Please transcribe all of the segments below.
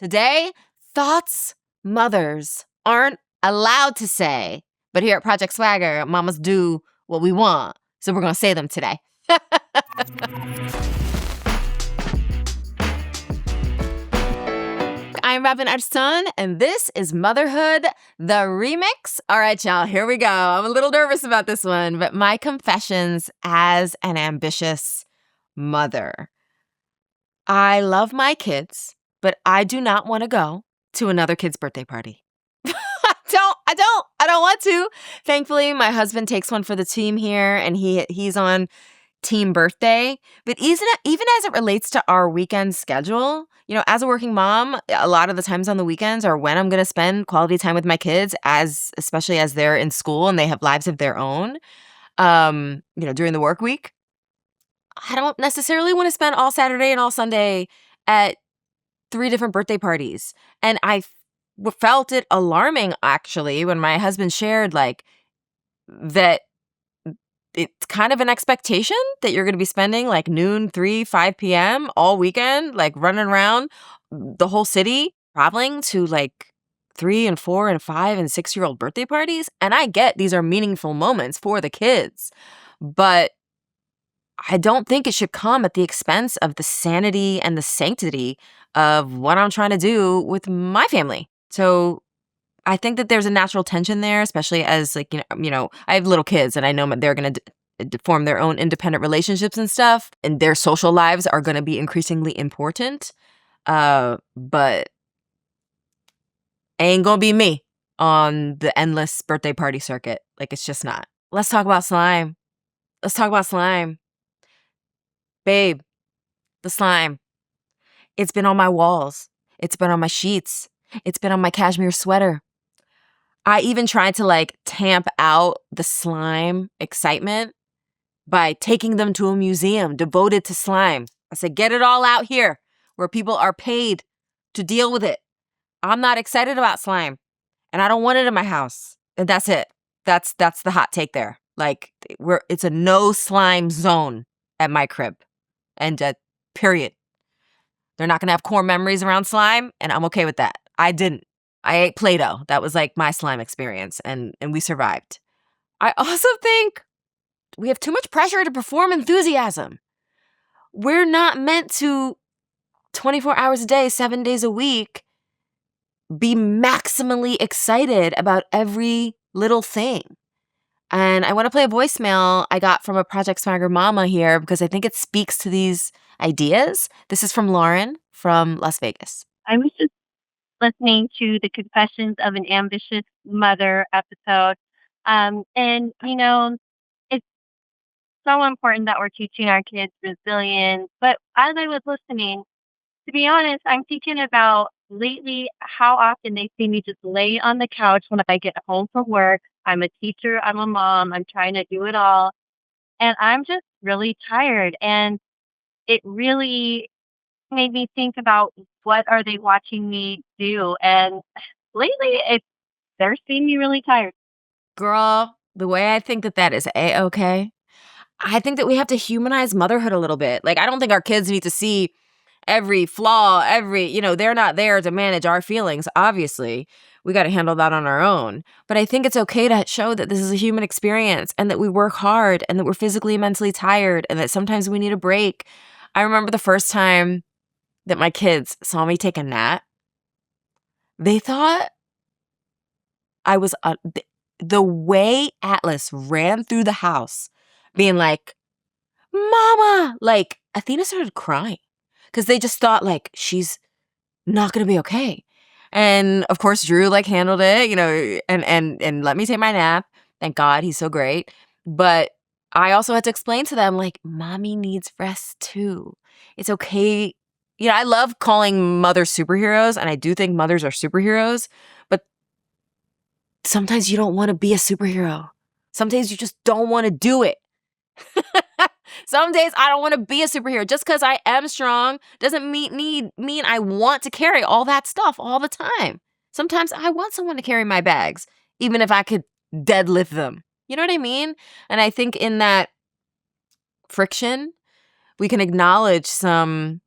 Today, thoughts mothers aren't allowed to say. But here at Project Swagger, mamas do what we want. So we're going to say them today. I'm Robin Arson, and this is Motherhood, the remix. All right, y'all, here we go. I'm a little nervous about this one, but my confessions as an ambitious mother. I love my kids, but I do not want to go to another kid's birthday party. I don't want to. Thankfully, my husband takes one for the team here, and he's on team birthday. But even as it relates to our weekend schedule, as a working mom, a lot of the times on the weekends are when I'm going to spend quality time with my kids, especially as they're in school and they have lives of their own. During the work week, I don't necessarily want to spend all Saturday and all Sunday at 3 different birthday parties. And I felt it alarming, actually, when my husband shared, that it's kind of an expectation that you're going to be spending, noon, 3, 5 p.m. all weekend, running around the whole city, traveling to, 3 and 4 and 5 and 6-year-old birthday parties. And I get these are meaningful moments for the kids, but I don't think it should come at the expense of the sanity and the sanctity of what I'm trying to do with my family. So I think that there's a natural tension there, especially as I have little kids and I know they're going to form their own independent relationships and stuff, and their social lives are going to be increasingly important. But ain't going to be me on the endless birthday party circuit. It's just not. Let's talk about slime. Babe, the slime. It's been on my walls. It's been on my sheets. It's been on my cashmere sweater. I even tried to tamp out the slime excitement by taking them to a museum devoted to slime. I said, get it all out here where people are paid to deal with it. I'm not excited about slime and I don't want it in my house. And that's it. That's the hot take there. It's a no slime zone at my crib. And period. They're not going to have core memories around slime, and I'm okay with that. I didn't. I ate Play-Doh. That was my slime experience, and we survived. I also think we have too much pressure to perform enthusiasm. We're not meant to, 24 hours a day, 7 days a week, be maximally excited about every little thing. And I want to play a voicemail I got from a Project Swagger mama here because I think it speaks to these ideas. This is from Lauren from Las Vegas. I was just listening to the Confessions of an Ambitious Mother episode. It's so important that we're teaching our kids resilience. But as I was listening, to be honest, I'm thinking about lately how often they see me just lay on the couch when I get home from work. I'm a teacher, I'm a mom, I'm trying to do it all. And I'm just really tired. And it really made me think about what are they watching me do. And lately, they're seeing me really tired. Girl, the way I think that is A-okay. I think that we have to humanize motherhood a little bit. I don't think our kids need to see every flaw, they're not there to manage our feelings, obviously. We got to handle that on our own. But I think it's okay to show that this is a human experience and that we work hard and that we're physically and mentally tired and that sometimes we need a break. I remember the first time that my kids saw me take a nap. They thought I was the way Atlas ran through the house being like, Mama, Athena started crying because they just thought she's not going to be okay. And of course, Drew handled it, and let me take my nap. Thank God, he's so great. But I also had to explain to them mommy needs rest too. It's okay. I love calling mothers superheroes, and I do think mothers are superheroes, but sometimes you don't want to be a superhero. Some days you just don't want to do it. Some days I don't want to be a superhero. Just because I am strong doesn't mean I want to carry all that stuff all the time. Sometimes I want someone to carry my bags, even if I could deadlift them. You know what I mean? And I think in that friction, we can acknowledge some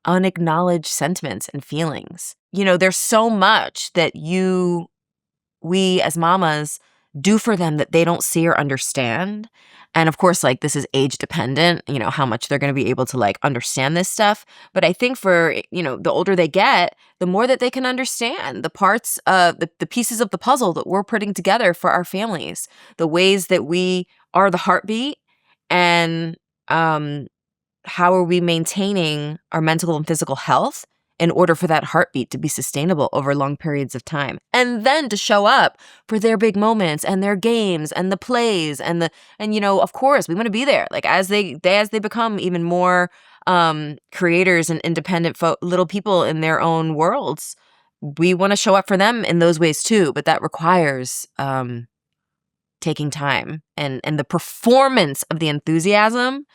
unacknowledged sentiments and feelings. There's so much that we as mamas do for them that they don't see or understand. And of course, like, this is age dependent, how much they're going to be able to like understand this stuff. But I think for, the older they get, the more that they can understand the parts of the pieces of the puzzle that we're putting together for our families, the ways that we are the heartbeat, and how are we maintaining our mental and physical health in order for that heartbeat to be sustainable over long periods of time, and then to show up for their big moments and their games and the plays and of course we want to be there, like, as they become even more creators and independent little people in their own worlds. We want to show up for them in those ways too, but that requires taking time, and the performance of the enthusiasm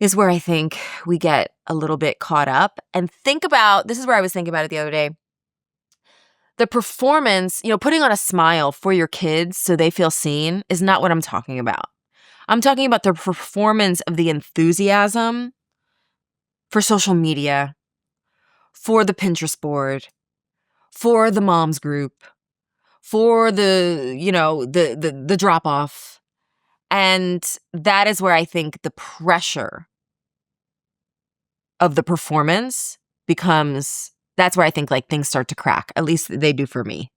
is where I think we get a little bit caught up. And this is where I was thinking about it the other day. The performance, putting on a smile for your kids so they feel seen is not what I'm talking about. I'm talking about the performance of the enthusiasm for social media, for the Pinterest board, for the moms group, for the drop off. And that is where I think the pressure of the performance that's where I think like things start to crack. At least they do for me.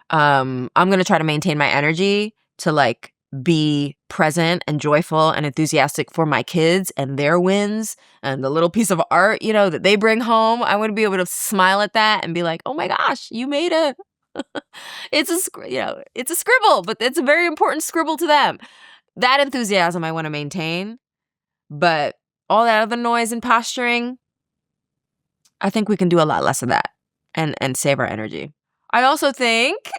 I'm going to try to maintain my energy to like be present and joyful and enthusiastic for my kids and their wins and the little piece of art, that they bring home. I want to be able to smile at that and be like, oh my gosh, you made it. It's a scribble, but it's a very important scribble to them. That enthusiasm I want to maintain, but all that other noise and posturing, I think we can do a lot less of that and save our energy. I also think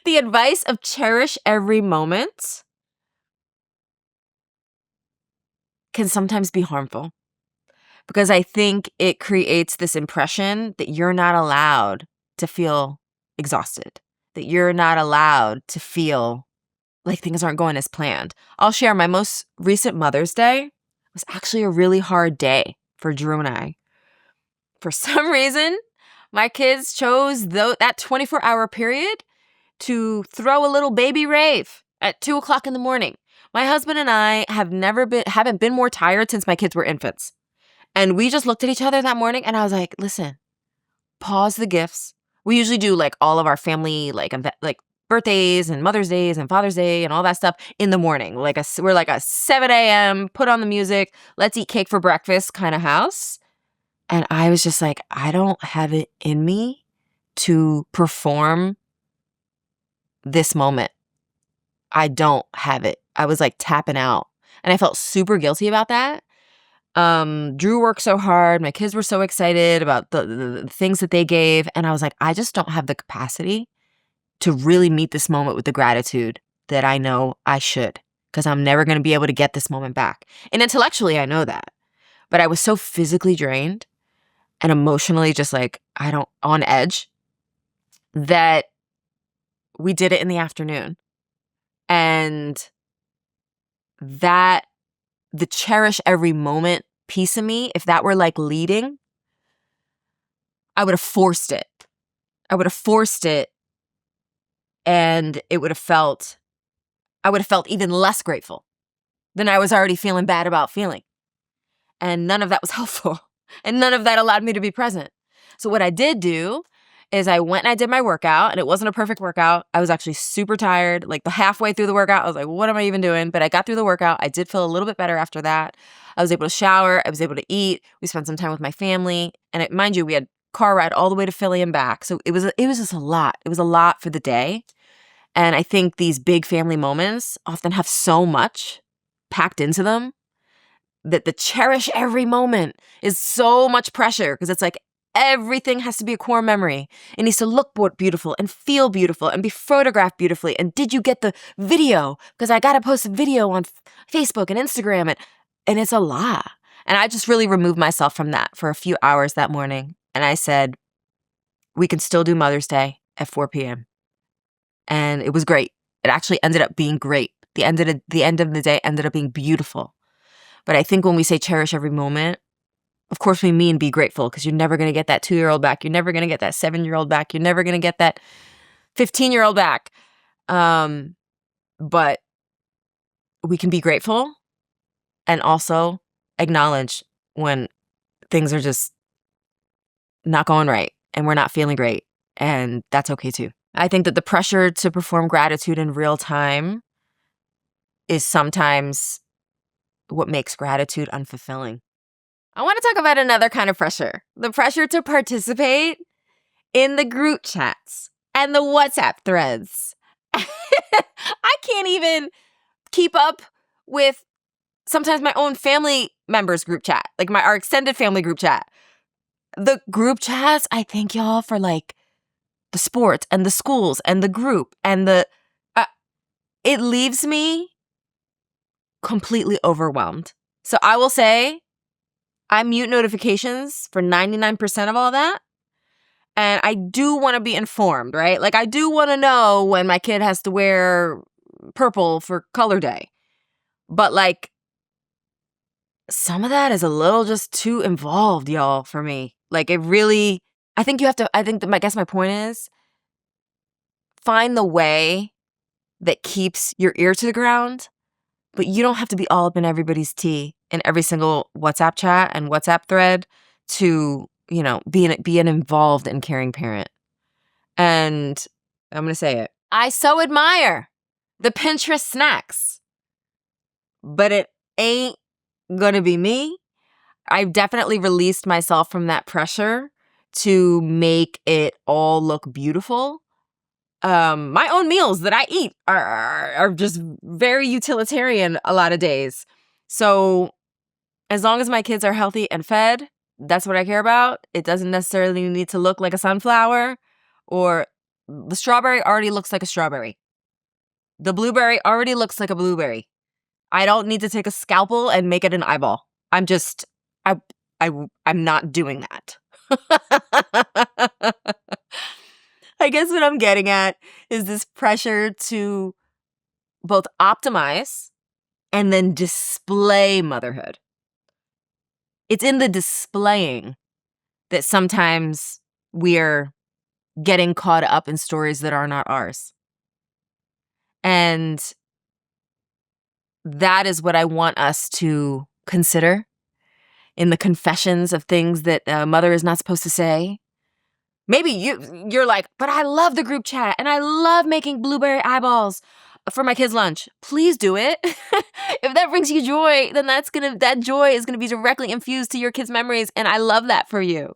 the advice of cherish every moment can sometimes be harmful, because I think it creates this impression that you're not allowed to feel exhausted, that you're not allowed to feel like things aren't going as planned. I'll share my most recent Mother's Day was actually a really hard day for Drew and I. For some reason, my kids chose that 24-hour period to throw a little baby rave at 2:00 in the morning. My husband and I haven't been more tired since my kids were infants. And we just looked at each other that morning and I was like, listen, pause the gifts. We usually do like all of our family, like birthdays and Mother's Days and Father's Day and all that stuff in the morning. We're like a 7 a.m., put on the music, let's eat cake for breakfast kind of house. And I was just like, I don't have it in me to perform this moment. I don't have it. I was like tapping out. And I felt super guilty about that. Drew worked so hard. My kids were so excited about the things that they gave. And I was like, I just don't have the capacity to really meet this moment with the gratitude that I know I should, because I'm never going to be able to get this moment back. And intellectually, I know that. But I was so physically drained and emotionally just like, on edge, that we did it in the afternoon. And that the cherish every moment piece of me, if that were like leading, I would have forced it. And I would have felt even less grateful than I was already feeling bad about feeling. And none of that was helpful. And none of that allowed me to be present. So what I did do is I went and I did my workout, and it wasn't a perfect workout. I was actually super tired. Like the halfway through the workout, I was like, what am I even doing? But I got through the workout. I did feel a little bit better after that. I was able to shower. I was able to eat. We spent some time with my family. And mind you, we had car ride all the way to Philly and back. So it was just a lot. It was a lot for the day. And I think these big family moments often have so much packed into them that the cherish every moment is so much pressure, because it's like everything has to be a core memory. It needs to look beautiful and feel beautiful and be photographed beautifully. And did you get the video? Because I got to post a video on Facebook and Instagram, and it's a lot. And I just really removed myself from that for a few hours that morning. And I said, we can still do Mother's Day at 4 p.m. And it was great. It actually ended up being great. The end of the day ended up being beautiful. But I think when we say cherish every moment, Of course, we mean be grateful, because you're never going to get that 2-year-old back. You're never going to get that 7-year-old back. You're never going to get that 15-year-old back. But we can be grateful and also acknowledge when things are just not going right and we're not feeling great. And that's okay too. I think that the pressure to perform gratitude in real time is sometimes what makes gratitude unfulfilling. I want to talk about another kind of pressure, the pressure to participate in the group chats and the WhatsApp threads. I can't even keep up with sometimes my own family members group chat, like our extended family group chat. The group chats, I thank y'all for like the sports and the schools and the group and it leaves me completely overwhelmed. So I will say I mute notifications for 99% of all that. And I do want to be informed, right? Like I do want to know when my kid has to wear purple for color day. But like some of that is a little just too involved, y'all, for me. Like it really, I think I guess my point is find the way that keeps your ear to the ground, but you don't have to be all up in everybody's tea in every single WhatsApp chat and WhatsApp thread to, be an involved and caring parent. And I'm going to say it. I so admire the Pinterest snacks, but it ain't going to be me. I've definitely released myself from that pressure to make it all look beautiful. My own meals that I eat are just very utilitarian a lot of days. So as long as my kids are healthy and fed, that's what I care about. It doesn't necessarily need to look like a sunflower, or the strawberry already looks like a strawberry. The blueberry already looks like a blueberry. I don't need to take a scalpel and make it an eyeball. I'm not doing that. I guess what I'm getting at is this pressure to both optimize and then display motherhood. It's in the displaying that sometimes we're getting caught up in stories that are not ours. And that is what I want us to consider in the confessions of things that a mother is not supposed to say. Maybe you're like, but I love the group chat and I love making blueberry eyeballs for my kids' lunch. Please do it. If that brings you joy, then that joy is gonna be directly infused to your kids' memories, and I love that for you.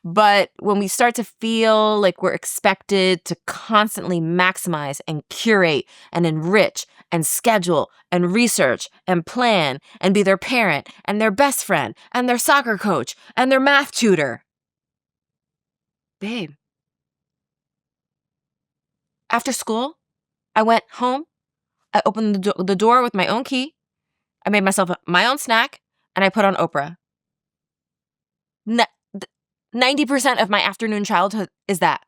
But when we start to feel like we're expected to constantly maximize and curate and enrich and schedule and research and plan and be their parent and their best friend and their soccer coach and their math tutor, babe, after school, I went home, I opened the door with my own key, I made myself my own snack, and I put on Oprah. 90% of my afternoon childhood is that.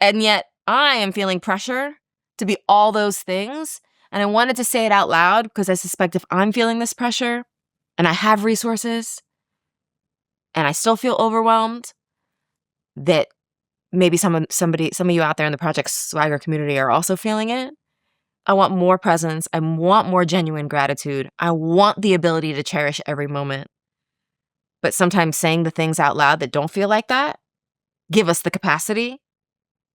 And yet I am feeling pressure to be all those things. And I wanted to say it out loud because I suspect if I'm feeling this pressure and I have resources and I still feel overwhelmed, that maybe some of you out there in the Project Swagger community are also feeling it. I want more presence. I want more genuine gratitude. I want the ability to cherish every moment. But sometimes saying the things out loud that don't feel like that give us the capacity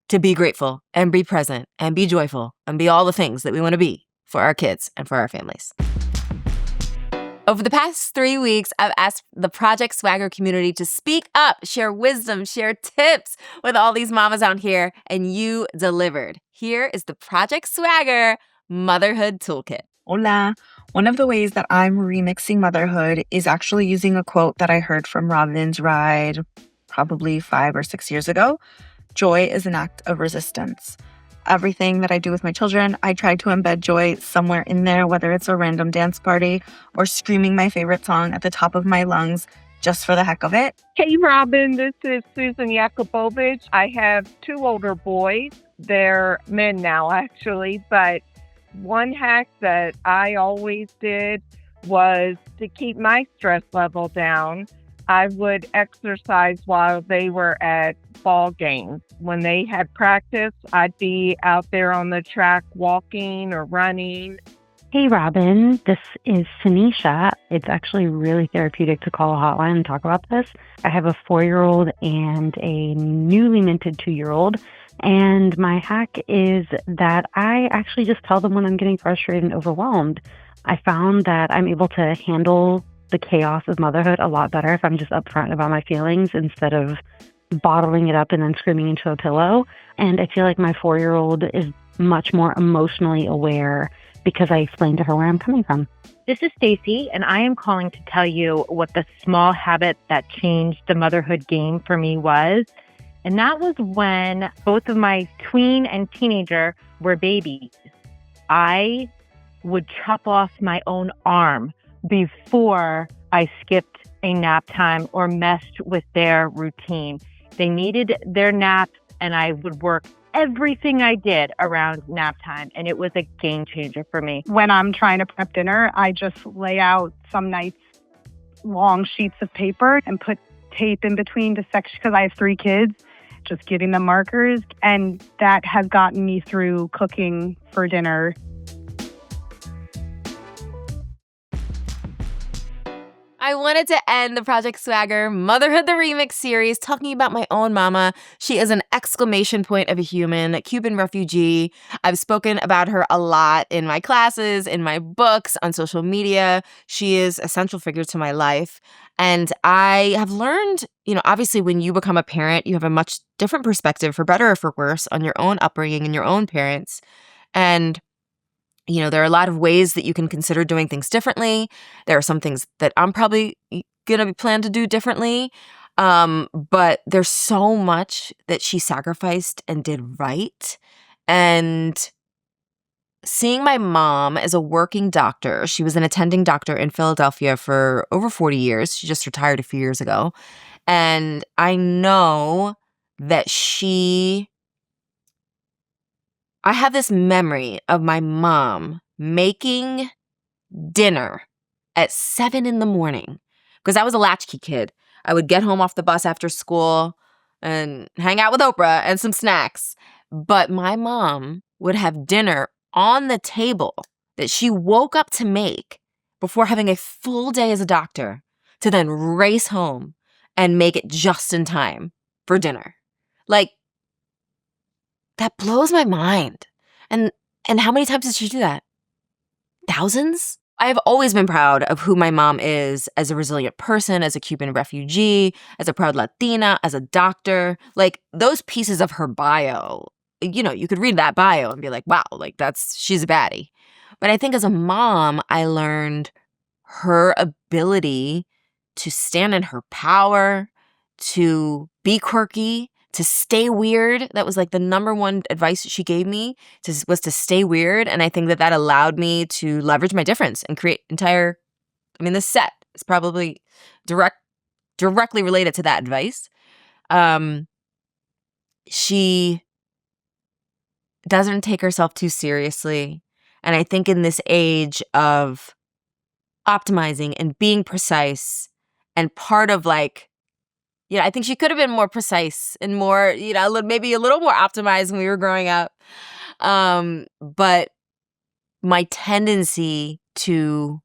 to be grateful and be present and be joyful and be all the things that we want to be for our kids and for our families. Over the past 3 weeks, I've asked the Project Swagger community to speak up, share wisdom, share tips with all these mamas out here, and you delivered. Here is the Project Swagger Motherhood Toolkit. Hola. One of the ways that I'm remixing motherhood is actually using a quote that I heard from Robin's Ride probably 5 or 6 years ago. Joy is an act of resistance. Everything that I do with my children, I try to embed joy somewhere in there, whether it's a random dance party or screaming my favorite song at the top of my lungs just for the heck of it. Hey, Robin, this is Susan Yakubovich. I have 2 older boys. They're men now, actually, but one hack that I always did was to keep my stress level down. I would exercise while they were at ball games. When they had practice, I'd be out there on the track walking or running. Hey, Robin, this is Tanisha. It's actually really therapeutic to call a hotline and talk about this. I have a 4-year-old and a newly minted 2-year-old. And my hack is that I actually just tell them when I'm getting frustrated and overwhelmed. I found that I'm able to handle the chaos of motherhood a lot better if I'm just upfront about my feelings instead of bottling it up and then screaming into a pillow. And I feel like my 4-year-old is much more emotionally aware because I explained to her where I'm coming from. This is Stacy, and I am calling to tell you what the small habit that changed the motherhood game for me was. And that was when both of my tween and teenager were babies. I would chop off my own arm before I skipped a nap time or messed with their routine. They needed their naps, and I would work everything I did around nap time, and it was a game changer for me. When I'm trying to prep dinner, I just lay out some nice long sheets of paper and put tape in between the sections because I have 3 kids, just giving them markers, and that has gotten me through cooking for dinner. I wanted to end the Project Swagger Motherhood the Remix series talking about my own mama. She is an exclamation point of a human, a Cuban refugee. I've spoken about her a lot in my classes, in my books, on social media. She is a central figure to my life. And I have learned, obviously when you become a parent, you have a much different perspective, for better or for worse, on your own upbringing and your own parents. And there are a lot of ways that you can consider doing things differently. There are some things that I'm probably going to plan to do differently. But there's so much that she sacrificed and did right. And seeing my mom as a working doctor, she was an attending doctor in Philadelphia for over 40 years. She just retired a few years ago. And I know that I have this memory of my mom making dinner at 7 a.m. because I was a latchkey kid. I would get home off the bus after school and hang out with Oprah and some snacks. But my mom would have dinner on the table that she woke up to make before having a full day as a doctor to then race home and make it just in time for dinner. That blows my mind. And how many times did she do that? Thousands? I have always been proud of who my mom is as a resilient person, as a Cuban refugee, as a proud Latina, as a doctor. Those pieces of her bio, you could read that bio and be like, wow, she's a baddie. But I think as a mom, I learned her ability to stand in her power, to be quirky, to stay weird. That was the number one advice she gave me was to stay weird. And I think that allowed me to leverage my difference and create this set is probably directly related to that advice. She doesn't take herself too seriously. And I think in this age of optimizing and being precise and part of I think she could have been more precise and more, maybe a little more optimized when we were growing up. But my tendency to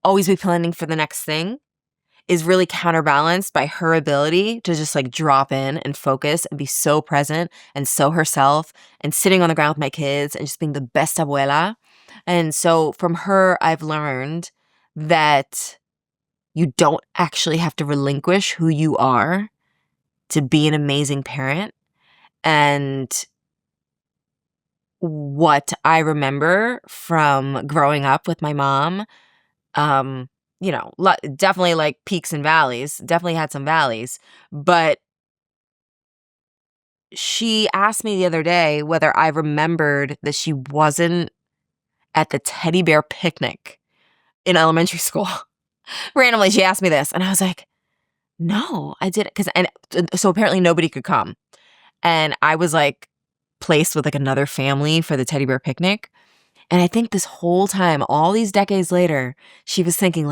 always be planning for the next thing is really counterbalanced by her ability to just drop in and focus and be so present and so herself and sitting on the ground with my kids and just being the best abuela. And so from her, I've learned that you don't actually have to relinquish who you are to be an amazing parent. And what I remember from growing up with my mom, definitely peaks and valleys, definitely had some valleys. But she asked me the other day whether I remembered that she wasn't at the teddy bear picnic in elementary school. Randomly, she asked me this, and I was like, no, I didn't. So apparently nobody could come. And I was placed with another family for the teddy bear picnic. And I think this whole time, all these decades later, she was thinking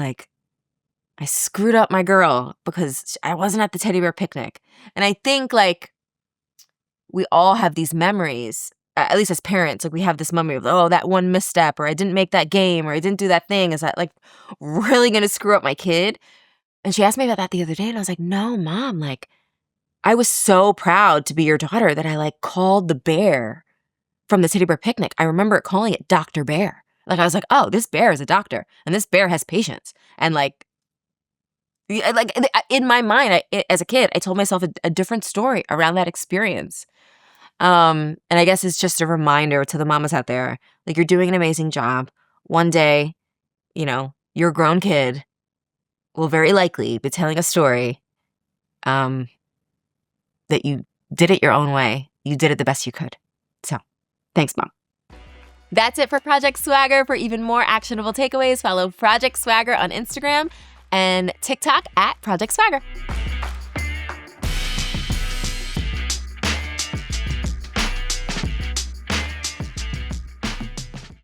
I screwed up my girl because I wasn't at the teddy bear picnic. And I think like we all have these memories, at least as parents, like we have this memory of, oh, that one misstep, or I didn't make that game, or I didn't do that thing. Is that like really going to screw up my kid? And she asked me about that the other day, and I was like, no, Mom, like I was so proud to be your daughter that I like called the bear from the teddy bear picnic. I remember calling it Dr. Bear. Like I was like, oh, this bear is a doctor, and this bear has patience. And like in my mind, as a kid, I told myself a different story around that experience. And I guess it's just a reminder to the mamas out there, like you're doing an amazing job. One day, your grown kid will very likely be telling a story that you did it your own way. You did it the best you could. So thanks, Mom. That's it for Project Swagger. For even more actionable takeaways, follow Project Swagger on Instagram and TikTok at Project Swagger.